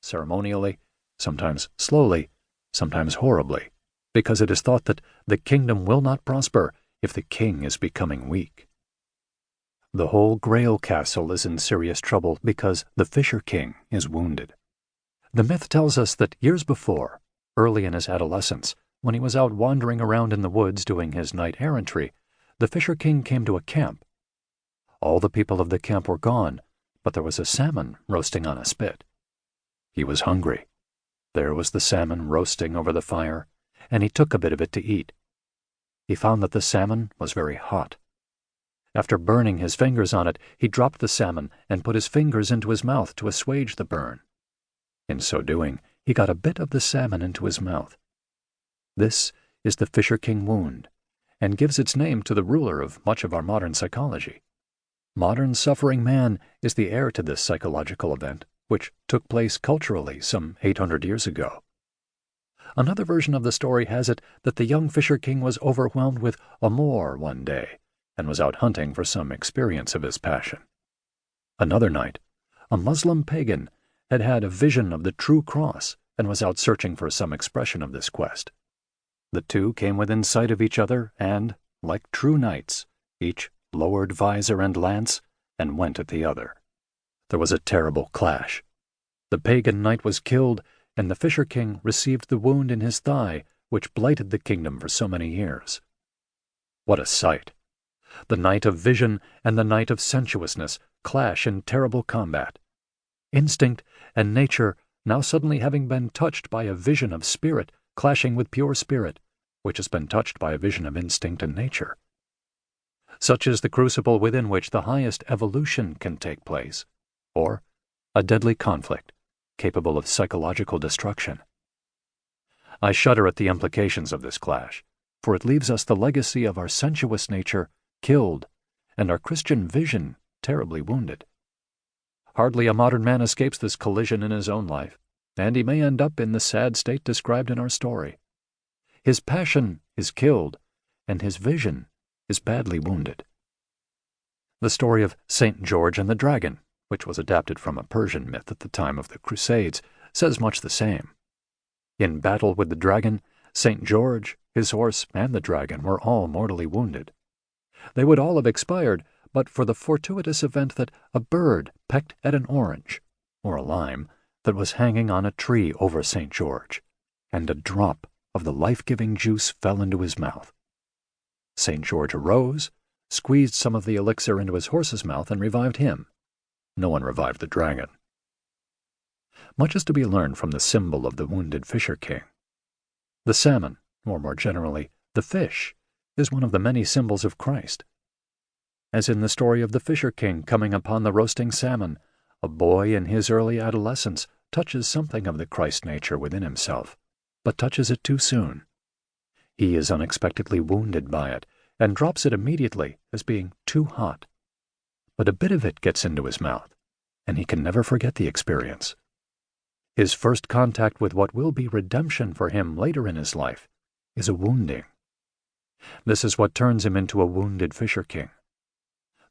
ceremonially, sometimes slowly, sometimes horribly, because it is thought that the kingdom will not prosper if the king is becoming weak. The whole Grail castle is in serious trouble because the Fisher King is wounded. The myth tells us that years before, early in his adolescence, when he was out wandering around in the woods doing his knight errantry, the Fisher King came to a camp. All the people of the camp were gone, but there was a salmon roasting on a spit. He was hungry. There was the salmon roasting over the fire, and he took a bit of it to eat. He found that the salmon was very hot. After burning his fingers on it, he dropped the salmon and put his fingers into his mouth to assuage the burn. In so doing, he got a bit of the salmon into his mouth. This is the Fisher King wound, and gives its name to the ruler of much of our modern psychology. Modern suffering man is the heir to this psychological event, which took place culturally some 800 years ago. Another version of the story has it that the young Fisher King was overwhelmed with amour one day, and was out hunting for some experience of his passion. Another night, a Muslim pagan had had a vision of the true cross and was out searching for some expression of this quest. The two came within sight of each other and, like true knights, each lowered visor and lance and went at the other. There was a terrible clash. The pagan knight was killed, and the Fisher King received the wound in his thigh which blighted the kingdom for so many years. What a sight! The knight of vision and the knight of sensuousness clash in terrible combat. Instinct and nature now suddenly having been touched by a vision of spirit clashing with pure spirit, which has been touched by a vision of instinct and nature. Such is the crucible within which the highest evolution can take place, or a deadly conflict capable of psychological destruction. I shudder at the implications of this clash, for it leaves us the legacy of our sensuous nature killed and our Christian vision terribly wounded. Hardly a modern man escapes this collision in his own life, and he may end up in the sad state described in our story. His passion is killed, and his vision is badly wounded. The story of St. George and the Dragon, which was adapted from a Persian myth at the time of the Crusades, says much the same. In battle with the dragon, St. George, his horse, and the dragon were all mortally wounded. They would all have expired but for the fortuitous event that a bird pecked at an orange, or a lime, that was hanging on a tree over St. George, and a drop of the life-giving juice fell into his mouth. St. George arose, squeezed some of the elixir into his horse's mouth, and revived him. No one revived the dragon. Much is to be learned from the symbol of the wounded Fisher King. The salmon, or more generally, the fish, is one of the many symbols of Christ. As in the story of the Fisher King coming upon the roasting salmon, a boy in his early adolescence touches something of the Christ nature within himself, but touches it too soon. He is unexpectedly wounded by it, and drops it immediately as being too hot. But a bit of it gets into his mouth, and he can never forget the experience. His first contact with what will be redemption for him later in his life is a wounding. This is what turns him into a wounded Fisher King.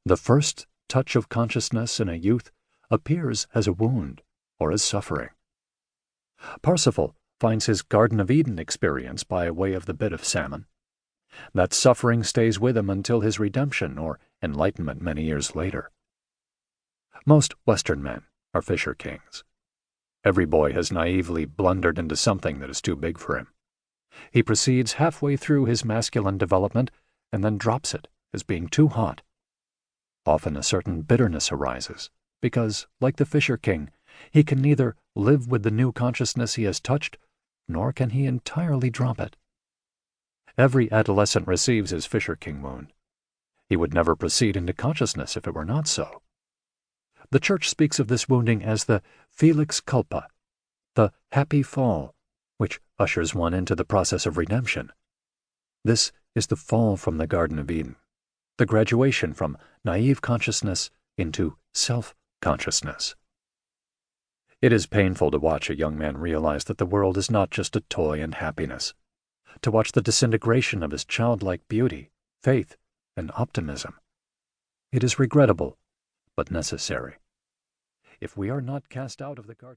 The first touch of consciousness in a youth appears as a wound or as suffering. Parsifal finds his Garden of Eden experience by way of the bit of salmon. That suffering stays with him until his redemption or enlightenment many years later. Most Western men are Fisher Kings. Every boy has naively blundered into something that is too big for him. He proceeds halfway through his masculine development and then drops it as being too hot. Often a certain bitterness arises, because, like the Fisher King, he can neither live with the new consciousness he has touched, nor can he entirely drop it. Every adolescent receives his Fisher King wound. He would never proceed into consciousness if it were not so. The Church speaks of this wounding as the felix culpa, the happy fall, which ushers one into the process of redemption. This is the fall from the Garden of Eden, the graduation from naive consciousness into self-consciousness. It is painful to watch a young man realize that the world is not just a toy and happiness, to watch the disintegration of his childlike beauty, faith, and optimism. It is regrettable, but necessary. If we are not cast out of the garden...